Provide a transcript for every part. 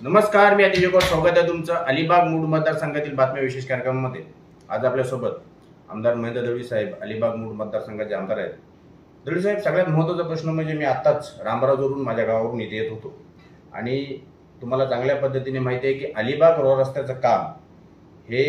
नमस्कार, मी अतिशय स्वागत आहे तुमचं अलिबाग मूड मतदारसंघातील बातम्या विशेष कार्यक्रमामध्ये। आज आपल्यासोबत आमदार महेंद्र दळवी साहेब अलिबाग मूड मतदारसंघाचे आमदार आहेत। दळवी साहेब, सगळ्यात महत्त्वाचा प्रश्न म्हणजे मी आत्ताच रामराजवरून माझ्या गावावरून इथे येत होतो आणि तुम्हाला चांगल्या पद्धतीने माहिती आहे की अलिबाग रोड रस्त्याचं काम हे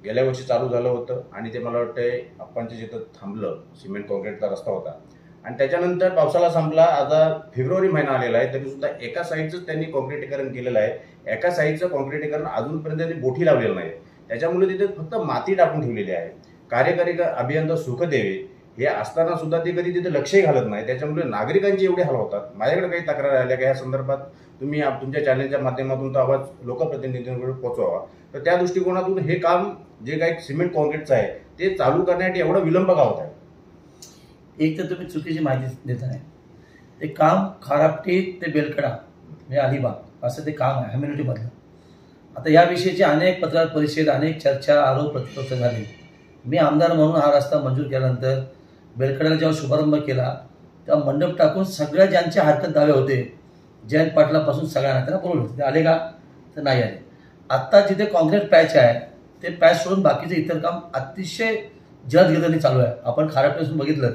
गेल्या वर्षी चालू झालं होतं आणि ते मला वाटतंय आप्पांच्या जिथं थांबलं, सिमेंट कॉन्क्रीटचा रस्ता होता आणि त्याच्यानंतर पावसाळा संपला, आता फेब्रुवारी महिना आलेला आहे तरी सुद्धा एका साईडचं त्यांनी कॉन्क्रीटीकरण केलेलं आहे, एका साईडचं कॉन्क्रीटीकरण अजूनपर्यंत त्यांनी बोठी लावलेलं नाही। त्याच्यामुळे तिथे फक्त माती टाकून ठेवलेली आहे। कार्यकारी अभियंता सुखदेवे हे असताना सुद्धा ते कधी तिथे लक्षही घालत नाही, त्याच्यामुळे नागरिकांचे एवढे हाल होतात। माझ्याकडे काही तक्रार आल्या का या संदर्भात तुम्ही तुमच्या चॅनलच्या माध्यमातून तो आवाज लोकप्रतिनिधींकडे पोहोचवावा, तर त्या दृष्टिकोनातून हे काम जे काही सिमेंट कॉन्क्रीटचं आहे ते चालू करण्यासाठी एवढा विलंब का होत आहे? एक तर तुम्ही चुकीची माहिती देत आहे। ते काम खारापटी ते बेलकडा म्हणजे अलिबाग असं ते काम आहे ह्युमॅनिटीमधलं। आता या विषयीचे अनेक पत्रकार परिषद, अनेक चर्चा, आरोप प्रत्युत्तर झाले। मी आमदार म्हणून हा रस्ता मंजूर केल्यानंतर बेलकड्याला जेव्हा शुभारंभ केला तेव्हा मंडप टाकून सगळ्या ज्यांचे हरकत दावे होते, जयंत पाटलापासून सगळ्यांना त्यांना बोलवलं होतं। ते आले का? तर नाही आले। आत्ता जिथे कॉन्क्रीट पॅच आहे ते पॅच सोडून बाकीचे इतर काम अतिशय जलदगतीने चालू आहे। आपण खारापटीपासून बघितलं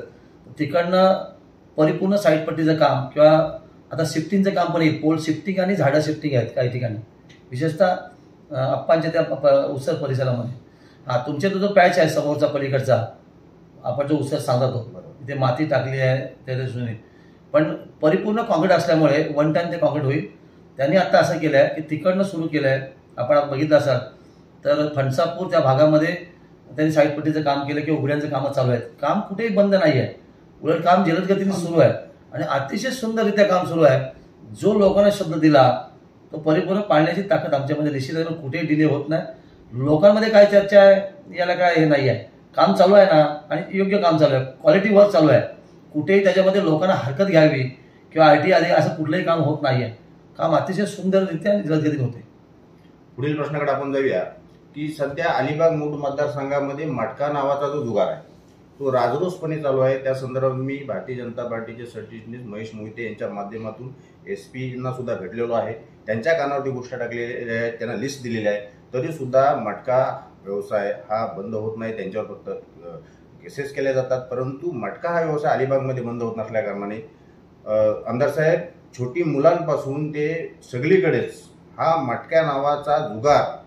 तिकडनं परिपूर्ण साईडपट्टीचं काम किंवा आता शिफ्टिंगचं काम पण येईल, पोल शिफ्टिंग आणि झाडं शिफ्टिंग आहेत काही ठिकाणी, विशेषतः आप्पांच्या त्या उसर परिसरामध्ये। तुमच्या तो जो पॅच आहे समोरचा पलीकडचा, आपण जो उसर सांगतो तिथे माती टाकली आहे त्या जुने, पण परिपूर्ण कॉन्क्रीट असल्यामुळे वन टाइम ते कॉन्क्रीट होईल। त्यांनी आता असं केलं आहे की तिकडनं सुरू केलं आहे। आपण बघितलं असाल तर फणसापूर त्या भागामध्ये त्यांनी साईडपट्टीचं काम केलं किंवा उघड्यांचं कामं चालू आहेत। काम कुठेही बंद नाही आहे, उलट काम जलदगतीने सुरू आहे आणि अतिशय सुंदररित्या काम सुरू आहे। जो लोकांना शब्द दिला तो परिपूर्ण पाळण्याची ताकद आमच्यामध्ये निश्चित कुठेही डिले होत नाही। लोकांमध्ये काय चर्चा आहे याला काय हे नाही आहे, काम चालू आहे ना आणि योग्य काम चालू आहे, क्वालिटी वर्क चालू आहे। कुठेही त्याच्यामध्ये लोकांना हरकत घ्यावी किंवा आयटी आली असं कुठलंही काम होत नाही आहे। काम अतिशय सुंदररित्या आणि जलदगतीने होते। पुढील प्रश्नाकडे आपण जाऊया की सध्या अलिबाग मूड मतदारसंघामध्ये मटका नावाचा जो जुगार आहे तो राजरोसपणे चालू आहे। त्या संदर्भात मी भारतीय जनता पार्टीचे सरचिटणीस महेश मोहिते यांच्या माध्यमातून SP सुद्धा भेटलेलो आहे, त्यांच्या कानावरती गोष्ट टाकलेल्या आहेत, त्यांना लिस्ट दिलेली आहे, तरी सुद्धा मटका व्यवसाय हा बंद होत नाही। त्यांच्यावर फक्त केसेस केल्या जातात, परंतु मटका हा व्यवसाय अलिबागमध्ये बंद होत नसल्या कारणाने आमदार साहेब छोटी मुलांपासून ते सगळीकडेच हा मटक्या नावाचा जुगार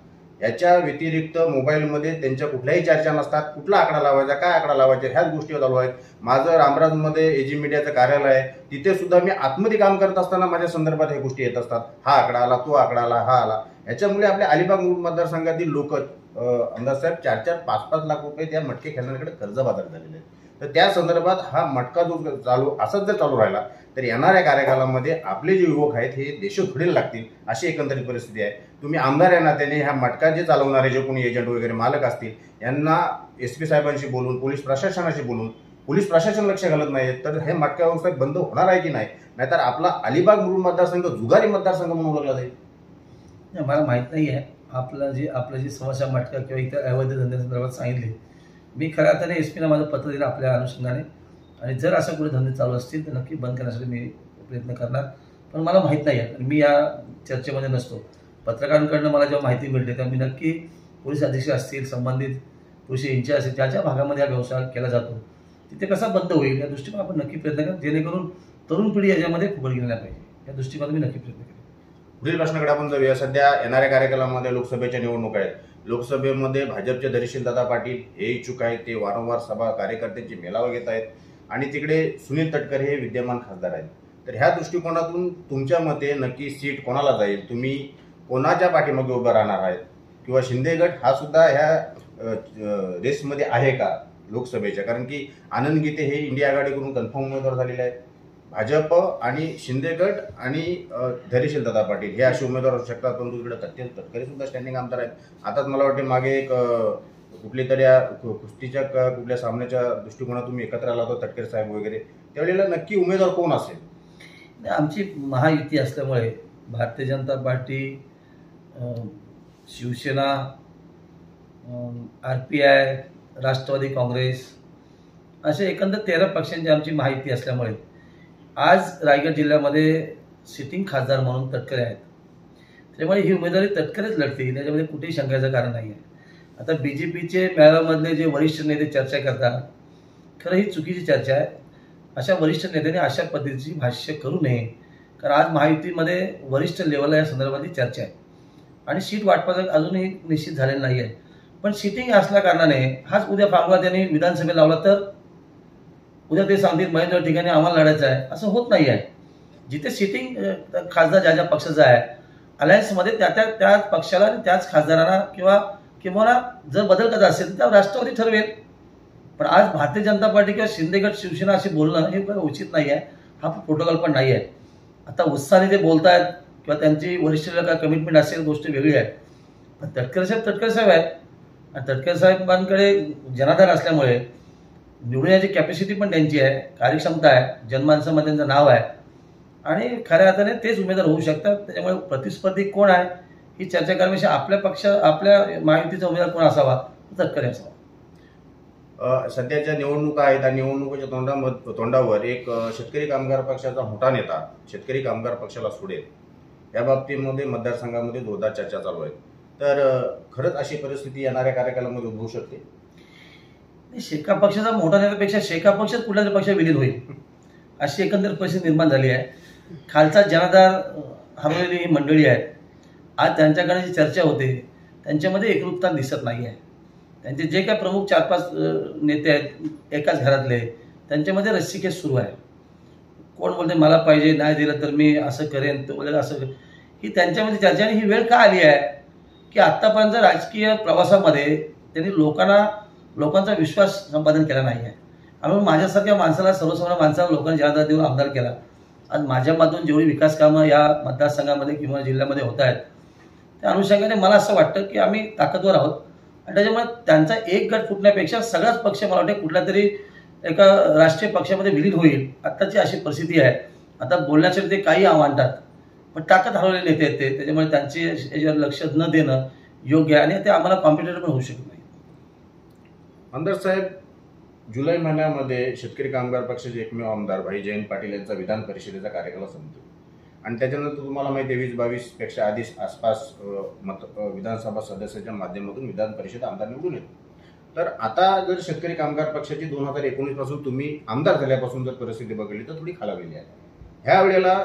याच्या व्यतिरिक्त मोबाईलमध्ये त्यांच्या कुठल्याही चर्चा नसतात, कुठला आकडा लावायचा, काय आकडा लावायचा, ह्याच गोष्टी चालू आहेत। माझं रामराजमध्ये AG मीडियाचं कार्यालय आहे, तिथे सुद्धा मी आतमध्ये काम करत असताना माझ्या संदर्भात ह्या गोष्टी येत असतात, हा आकडा आला, तो आकडा आला, हा आला। याच्यामुळे आपल्या अलिबाग मतदारसंघातील लोक आमदार साहेब 4-4, 5-5 लाख रुपये त्या मटके खेळण्याकडे कर्जबाजारी झालेले आहेत। तर त्या संदर्भात हा मटका जो चालू असंच जर चालू राहिला तर येणाऱ्या कार्यकालामध्ये आपले जे युवक आहेत हे देशोधडीला लागतील अशी एकंदरीत परिस्थिती आहे। तुम्ही आमदार या नात्याने ह्या मटका जे चालवणारे जे कोणी एजंट वगैरे मालक असतील यांना SP साहेबांशी बोलून, पोलीस प्रशासनाशी बोलून, पोलीस प्रशासन लक्ष घालत नाही तर हे मटका व्यवसाय बंद होणार आहे की नाही, नाहीतर आपला अलिबाग मूळ मतदारसंघ जुगारी मतदारसंघ म्हणून ओळखला जाईल? मला माहीत नाही आहे आपलं जी समस्या मटका किंवा इतर अवैध धंद्यासंदर्भात सांगितली। मी खऱ्या अर्थाने SP माझं पत्र दिलं आपल्या अनुषंगाने आणि जर असं कुठे धंदे चालू असतील तर नक्की बंद करण्यासाठी मी प्रयत्न करणार, पण मला माहीत नाही आहे, मी या चर्चेमध्ये नसतो। पत्रकारांकडनं मला जेव्हा माहिती मिळते तेव्हा मी नक्की पोलीस अधीक्षक असतील, संबंधित पोलीस इंचार्ज असतील, ज्या ज्या भागामध्ये हा व्यवसाय केला जातो तिथे कसा बंद होईल या दृष्टीने आपण नक्की प्रयत्न करू, जेणेकरून तरुण पिढी याच्यामध्ये फुगड गेली नाही पाहिजे, या दृष्टीने मी नक्की प्रयत्न करेन। पुढील प्रश्नाकडे आपण जाऊया। सध्या येणाऱ्या कार्यकालामध्ये लोकसभेच्या निवडणूक आहेत, लोकसभेमध्ये भाजपचे धैर्यशील दादा पाटील हे इच्छुक आहेत, ते वारंवार सभा कार्यकर्त्यांचे मेळावे घेत आहेत आणि तिकडे सुनील तटकरे हे विद्यमान खासदार आहेत। तर ह्या दृष्टिकोनातून तुमच्या मते नक्की सीट कोणाला जाईल, तुम्ही कोणाच्या पाठीमागे उभं राहणार आहेत किंवा शिंदे गट हा सुद्धा ह्या रेसमध्ये आहे का लोकसभेच्या? कारण की आनंद गीते हे इंडिया आघाडीकडून कन्फर्म उमेदवार झालेले आहेत, भाजप आणि शिंदे गट आणि धैर्यशील दादा पाटील हे असे उमेदवार असू शकतात, परंतु इकडे तटकरे सुद्धा स्टँडिंग आमदार आहेत। आताच मला वाटते मागे एक कुठली तरी कुस्तीच्या कुठल्या सामन्याच्या दृष्टिकोनातून तुम्ही एकत्र आला होता तटकरे साहेब वगैरे, त्यावेळेला नक्की उमेदवार कोण असेल? आमची महायुती असल्यामुळे भारतीय जनता पार्टी, शिवसेना, RPI, राष्ट्रवादी काँग्रेस असे एकंदर 13 पक्षांची आमची महायुती असल्यामुळे आज रायगड जिल्ह्यामध्ये सिटिंग खासदार म्हणून तटकरे आहेत। त्यामुळे ही उमेदवारी तत्काळच लढते, त्याच्यामध्ये कुठेही शंकाचं कारण नाही आहे. आता BJPचे मेळाव्यामधले जे वरिष्ठ नेते चर्चा करतात, खरं ही चुकीची चर्चा आहे. अशा वरिष्ठ नेत्याने अशा पद्धतीची भाष्य करू नये, कारण आज महायुतीमध्ये वरिष्ठ लेवलला या संदर्भातली चर्चा आहे आणि सीट वाटपाचं अजूनही निश्चित झालेलं नाही आहे. पण सिटिंग असल्या कारणाने हाच उद्या फॉर्म्युला त्यांनी विधानसभेत लावला तर उद्या ते सांगतील महेंद्र ठिकाणी आम्हाला लढायचं आहे, असं होत नाही आहे. जिथे सिटिंग खासदार ज्या ज्या पक्षाचा आहे अलायन्समध्ये त्या पक्षाला आणि त्याच खासदारांना किंवा जर बदल करायचा असेल तर त्यावर राष्ट्रवादी ठरवेल. पण आज भारतीय जनता पार्टी किंवा शिंदेगड शिवसेना असे बोलणं हे उचित नाही आहे, हा प्रोटोकॉल पण नाही आहे. आता उत्साहाने ते बोलत आहेत किंवा त्यांची वरिष्ठ काय कमिटमेंट असेल गोष्ट वेगळी आहे. पण तटकरे साहेब आहेत आणि तटकरे साहेबांकडे जनाधार असल्यामुळे निवडून याची कॅपॅसिटी पण त्यांची आहे, कार्यक्षमता आहे, जनमानसामध्ये त्यांचं नाव आहे आणि खऱ्या अर्थाने तेच उमेदवार होऊ शकतात. त्याच्यामुळे प्रतिस्पर्धी कोण आहे ही चर्चा करण्यापेक्षा आपल्या महायुतीचा उमेदवार कोण असावा, तटकरे असावा. सध्याच्या निवडणुका आहेत आणि निवडणुकीच्या तोंडावर एक शेतकरी कामगार पक्षाचा मोठा नेता शेतकरी कामगार पक्षाला सोडेल या बाबतीमध्ये मतदारसंघामध्ये जोरदार चर्चा चालू आहे. तर खरंच अशी परिस्थिती येणाऱ्या कार्यकालामध्ये उद्भवू शकते. शेका पक्षाचा मोठा नेत्यापेक्षा शेका पक्षच कुठल्या तरी पक्षात विलीन होईल अशी एकंदर परिस्थिती निर्माण झाली आहे. खालचा जनाधार हरवलेली ही मंडळी आहेत. आज त्यांच्याकडे जी चर्चा होते त्यांच्यामध्ये एकरूपता दिसत नाही आहे. त्यांचे जे काही प्रमुख 4-5 नेते आहेत एकाच घरातले, त्यांच्यामध्ये रस्सीखेच सुरू आहे. कोण बोलते मला पाहिजे, नाही दिलं तर मी असं करेन, तो बोलेल असं. ही त्यांच्यामध्ये चर्चा आणि ही वेळ का आली आहे की आत्तापर्यंत राजकीय प्रवासामध्ये त्यांनी लोकांचा विश्वास संपादन केला नाही आहे. आणि माझ्यासारख्या माणसाला, सर्वसामान्य माणसाला लोकांनी जनाधार देऊन आमदार केला. आज माझ्या माध्यमातून जेवढी विकास कामं या मतदारसंघामध्ये किंवा जिल्ह्यामध्ये होत आहेत त्या अनुषंगाने मला असं वाटतं की आम्ही ताकदवर आहोत आणि त्याच्यामुळे त्यांचा एक गट फुटण्यापेक्षा सगळाच पक्ष मला वाटतं कुठल्या तरी एका राष्ट्रीय पक्षामध्ये विलीन होईल. आत्ताची अशी परिस्थिती आहे. आता बोलण्यासाठी ते काही मांडतात पण ताकद हरवलेले नेते आहेत ते, त्याच्यामुळे त्यांचे याच्यावर लक्ष न देणं योग्य आहे आणि ते आम्हाला कॉम्पिटेटर पण होऊ शकत नाही. आमदार साहेब, जुलै महिन्यामध्ये शेतकरी कामगार पक्षाचे एकमेव आमदार भाई जयंत पाटील यांचा विधान परिषदेचा कार्यकाल संपतो आणि त्याच्यानंतर तुम्हाला माहिती आहे 20-22 पेक्षा आसपास विधानसभा सदस्याच्या माध्यमातून विधान परिषद आमदार निवडून येतो. तर आता जर शेतकरी कामगार पक्षाची 2019 पासून तुम्ही आमदार झाल्यापासून जर परिस्थिती बघितली तर थोडी खालावलेली आहे. ह्या वेळेला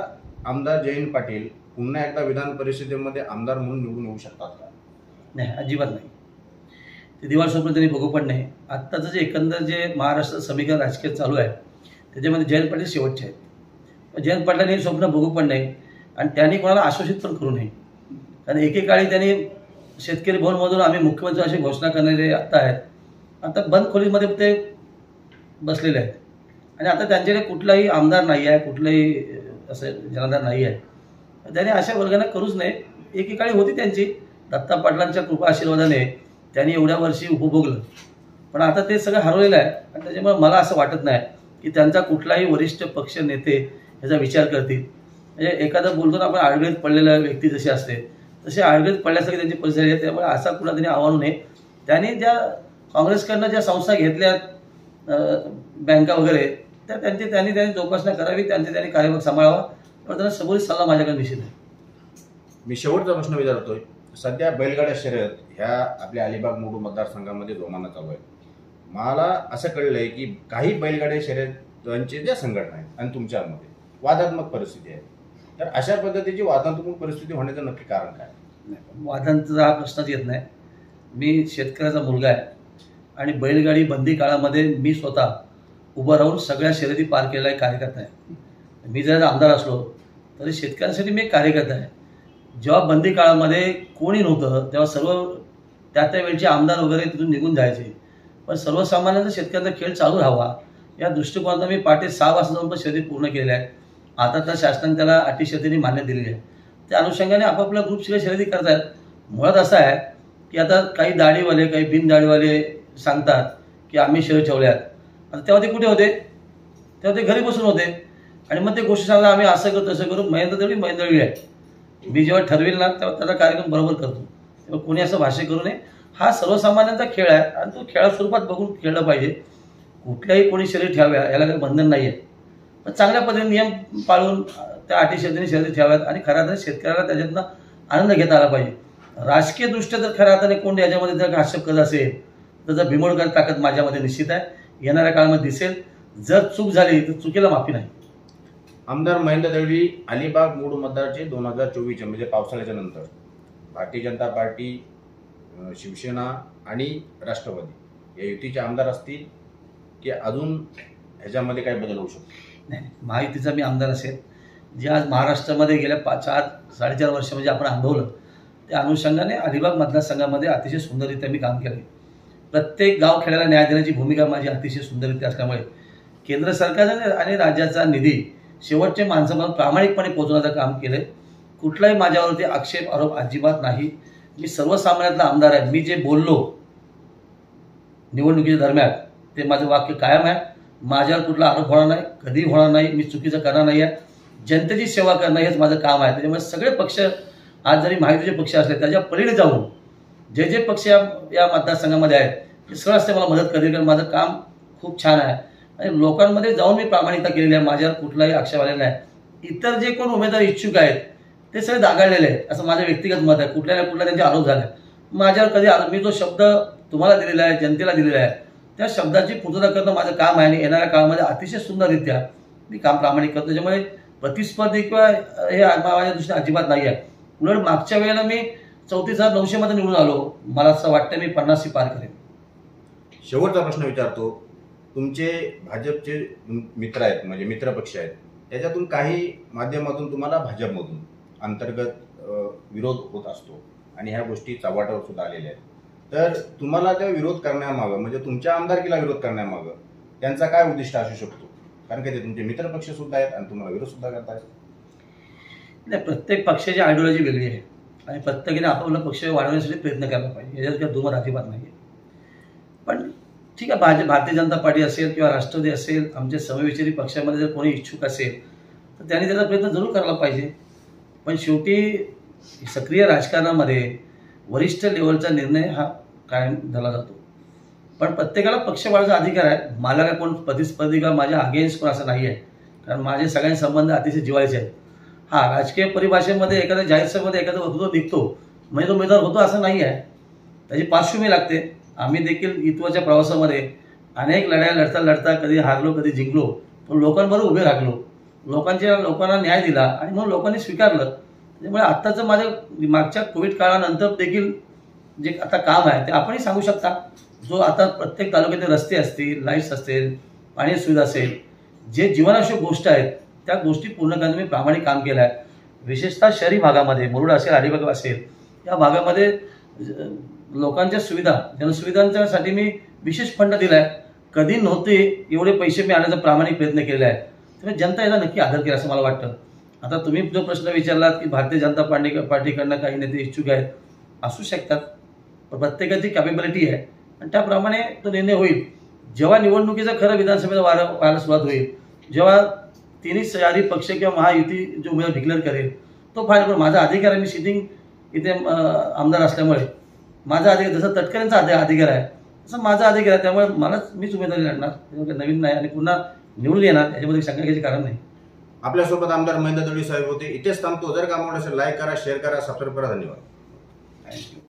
आमदार जयंत पाटील पुन्हा एकदा विधान परिषदेमध्ये आमदार म्हणून निवडून येऊ शकतात का? नाही, अजिबात नाही. ते दिवाळ स्वप्न तरी बघू पण नाही. आत्ताचं जे एकंदर जे महाराष्ट्र समीकरण राजकीय चालू आहे त्याच्यामध्ये जयंत पाटील शेवटचे आहेत. जयंत पाटलांनी स्वप्न बघू पण नाही आणि त्यांनी कोणाला आश्वासित पण करू नये. कारण एकेकाळी त्यांनी शेतकरी भवनमधून आम्ही मुख्यमंत्री अशी घोषणा करणारे आता आहेत, आता बंद खोलीमध्ये ते बसलेले आहेत आणि आता त्यांच्याकडे कुठलाही आमदार नाही आहे, कुठलाही असं जनाधार नाही आहे. त्यांनी अशा वर्गांना करूच नये. एकेकाळी होती त्यांची, दत्ता पाटलांच्या कृपा आशीर्वादाने त्यांनी एवढ्या वर्षी उपभोगलं, पण आता ते सगळं हरवलेलं आहे आणि त्याच्यामुळे मला असं वाटत नाही की त्यांचा कुठलाही वरिष्ठ पक्ष नेते याचा विचार करतील. म्हणजे एखादा बोलतो ना आपण आडगळीत पडलेला व्यक्ती जशी असते तसे आडगळीत पडल्यासारखी त्यांची परिस्थिती आहे. त्यामुळे असा कुणा त्यांनी आव्हान नये. त्यांनी ज्या काँग्रेसकडनं ज्या संस्था घेतल्यात, बँका वगैरे, त्या त्यांनी जोपासना करावी, त्यांनी कार्यभाग सांभाळावा, पण त्यांना सबोरी सल्ला माझ्याकडे निश्चित आहे. मी शेवटचा प्रश्न विचारतोय. सध्या बैलगाड्या शर्यत ह्या आपल्या अलिबाग मोडू मतदारसंघामध्ये जोमानं चालू आहे. मला असं कळलंय की काही बैलगाड्या शर्यतांचे ज्या संघटना आहेत आणि तुमच्यामध्ये वादात्मक परिस्थिती आहे, तर अशा पद्धतीची वादात्मक परिस्थिती होण्याचं नक्की कारण काय? वादांचा हा प्रश्नच येत नाही. मी शेतकऱ्याचा मुलगा आहे आणि बैलगाडी बंदी काळामध्ये मी स्वतः उभं राहून सगळ्या शर्यती पार केलेला एक कार्यकर्ता आहे. मी जर आमदार असलो तरी शेतकऱ्यांसाठी मी एक कार्यकर्ता आहे. जेव्हा बंदी काळामध्ये कोणी नव्हतं तेव्हा सर्व त्या वेळचे आमदार वगैरे तिथून निघून जायचे, पण सर्वसामान्यांचा शेतकऱ्यांचा खेळ चालू राहावा या दृष्टिकोनातून मी पहाटे 6 वाजता जाऊन पण शर्यती पूर्ण केलेल्या आहेत. आता तर शासनाने त्याला अटी शर्यतीने मान्यता दिलेली आहे. त्या अनुषंगाने आपापल्या ग्रुप शर्यती करतायत. मुळात असं आहे की आता काही दाढीवाले, काही बिनदाढीवाले सांगतात की आम्ही शर्यत ठेवल्यात. आता तेव्हा ते कुठे होते? तेव्हा ते घरी बसून होते आणि मग ते गोष्टी सांगला आम्ही असं करू तसं करू. महेंद्रदेवी आहे. मी जेव्हा ठरवेल ना तेव्हा त्याचा कार्यक्रम बरोबर करतो. तेव्हा कोणी असं भाष्य करू नये. हा सर्वसामान्यांचा खेळ आहे आणि तो खेळा स्वरूपात बघून खेळलं पाहिजे. कुठल्याही कोणी शर्यत ठेवाव्या याला काही बंधन नाही आहे, पण चांगल्या पद्धतीने नियम पाळून त्या अटी शर्यतीने शर्यती ठेवाव्यात आणि खऱ्या अर्थाने शेतकऱ्याला त्याच्यातनं आनंद घेता आला पाहिजे. राजकीय दृष्ट्या जर खऱ्या अर्थाने कोण याच्यामध्ये जर आक्षेप करत असेल तर जर बिमोड ताकद माझ्यामध्ये निश्चित आहे, येणाऱ्या काळामध्ये दिसेल. जर चूक झाली तर चुकीला माफी नाही. आमदार महेंद्र दळवी अलिबाग मूळ मतदारचे 2024 म्हणजे पावसाळ्याच्या नंतर भारतीय जनता पार्टी, शिवसेना आणि राष्ट्रवादी या युतीचे आमदार असतील की अजून ह्याच्यामध्ये काय बदल होऊ शकतो? नाही, महायुतीचा मी आमदार असेल, जे आज महाराष्ट्रामध्ये गेल्या 4-4.5 वर्ष म्हणजे आपण अनुभवलं, त्या अनुषंगाने अलिबाग मतदारसंघामध्ये अतिशय सुंदररित्या मी काम केलं. प्रत्येक गाव खेड्याला न्याय देण्याची भूमिका माझी अतिशय सुंदररित्या असल्यामुळे केंद्र सरकारने आणि राज्याचा निधी शेवटचे माणसांपर्यंत प्रामाणिकपणे पोहोचवण्याचं काम केलं. कुठलाही माझ्यावरती आक्षेप आरोप अजिबात नाही. मी सर्वसामान्यातला आमदार आहे. मी जे बोललो निवडणुकीच्या दरम्यान ते माझं वाक्य कायम आहे. माझ्यावर कुठला आरोप होणार नाही, कधी होणार नाही. मी चुकीचं करणार नाही आहे. जनतेची सेवा करणं हेच माझं काम आहे. त्याच्यामुळे सगळे पक्ष आज जरी महायुतीचे पक्ष असले त्याच्या पलीकडे जाऊन जे पक्ष या मतदारसंघामध्ये आहेत ते सहजते मला मदत करतील, कारण माझं काम खूप छान आहे आणि लोकांमध्ये जाऊन मी प्रामाणिकता केलेली आहे. माझ्यावर कुठलाही आक्षेप आलेला नाही. इतर जे कोण उमेदवार इच्छुक आहेत ते सगळे दागाळलेले आहेत असं माझं व्यक्तिगत मत आहे. कुठल्या ना कुठला त्यांचे आरोप झाले. माझ्यावर कधी मी जो शब्द तुम्हाला दिलेला आहे, जनतेला दिलेला आहे, त्या शब्दाची पूर्तता करणं माझं काम आहे आणि येणाऱ्या काळामध्ये अतिशय सुंदररित्या मी काम प्रामाणिक करतो. त्याच्यामुळे प्रतिस्पर्धी किंवा हे माझ्या दृष्टीने अजिबात नाही आहे. उलट मागच्या वेळेला मी 34,900 मध्ये निवडून आलो. मला असं वाटतं मी 50 पार करेन. शेवटचा प्रश्न विचारतो. तुमचे भाजपचे मित्र आहेत, म्हणजे मित्रपक्ष आहेत, त्याच्यातून काही माध्यमातून तुम्हाला भाजपमधून अंतर्गत विरोध होत असतो आणि ह्या गोष्टी चव्हाट्यावर सुद्धा आलेल्या आहेत. तर तुम्हाला त्या विरोध करण्यामागं, म्हणजे तुमच्या आमदारकीला विरोध करण्यामागं त्यांचा काय उद्दिष्ट असू शकतो? कारण की ते तुमचे मित्रपक्ष सुद्धा आहेत आणि तुम्हाला विरोध सुद्धा करतायत. नाही, प्रत्येक पक्षाची आयडिओलॉजी वेगळी आहे आणि प्रत्येकाने आपला पक्ष वाढवण्यासाठी प्रयत्न करायला पाहिजे. याच्यात काही दुमत अजिबात नाही आहे. पण ठीक आहे, भारतीय जनता पार्टी असेल किंवा राष्ट्रवादी असेल, आमच्या समविचारी पक्षामध्ये जर कोणी इच्छुक असेल तर त्यांनी त्याचा प्रयत्न जरूर करायला पाहिजे. पण शेवटी सक्रिय राजकारणामध्ये वरिष्ठ लेवलचा निर्णय हा कायम झाला जातो. पण प्रत्येकाला पक्ष वाढवायचा अधिकार आहे. मला काय कोण प्रतिस्पर्धी का माझ्या अगेन्स्ट पण असं नाही आहे, कारण माझे सगळ्यांचे संबंध अतिशय जिव्हाळ्याचे आहेत. हा, राजकीय परिभाषेमध्ये एखाद्या जाहीर सभेमध्ये एखादा वक्तृत्व निघतो म्हणजे तो उमेदवार होतो असं नाही आहे. त्याची पार्श्वभूमी लागते. आम्ही देखील इतवाच्या प्रवासामध्ये अनेक लढाया लढता कधी हारलो कधी जिंकलो, पण लोकांबरोबर उभे राखलो, लोकांना न्याय दिला आणि म्हणून लोकांनी स्वीकारलं. त्यामुळे आत्ताचं माझ्या मागच्या कोविड काळानंतर देखील जे आता काम आहे ते आपणही सांगू शकता. जो आता प्रत्येक तालुक्यातील रस्ते असतील, लाईट्स असतील, पाणी सुविधा असेल, जे जीवनावश्यक गोष्ट आहेत त्या गोष्टी पूर्ण करण्याचं मी प्रामाणिक काम केलं आहे. विशेषतः शहरी भागामध्ये मुरुड असेल, अलिबाग असेल, या भागामध्ये लोकांच्या सुविधा, जनसुविधांसाठी मी विशेष फंड दिला आहे. कधी नव्हते एवढे पैसे मी आणण्याचा प्रामाणिक प्रयत्न केला आहे. त्यामुळे जनता याचा नक्की आदर केला असं मला वाटतं. आता तुम्ही जो प्रश्न विचारलात की भारतीय जनता पार्टीकडनं काही नेते इच्छुक आहेत, असू शकतात. पण प्रत्येकाची कॅपेबिलिटी आहे आणि त्याप्रमाणे तो निर्णय होईल. जेव्हा निवडणुकीचं खरं विधानसभेला व्हायला सुरुवात होईल, जेव्हा तिन्ही सहारी पक्ष किंवा महायुती जो उमेदवार डिक्लेअर करेल तो फायदा. माझा अधिकार आहे. मी सिटिंग इथे आमदार असल्यामुळे माझा अधिकार, जसं तटकऱ्यांचा अधिकार आहे तसं माझा अधिकार आहे. त्यामुळे मीच उमेदवारी लढणार. नवीन नाही आणि पुन्हा निवडून येणार, याच्यामध्ये शंका घ्यायचे कारण नाही. आपल्यासोबत आमदार महेंद्र दळवी साहेब होते. इथेच थांबतो. जर काम आवडत असेल लाईक करा, शेअर करा, सबस्क्राईब करा. धन्यवाद. थँक्यू.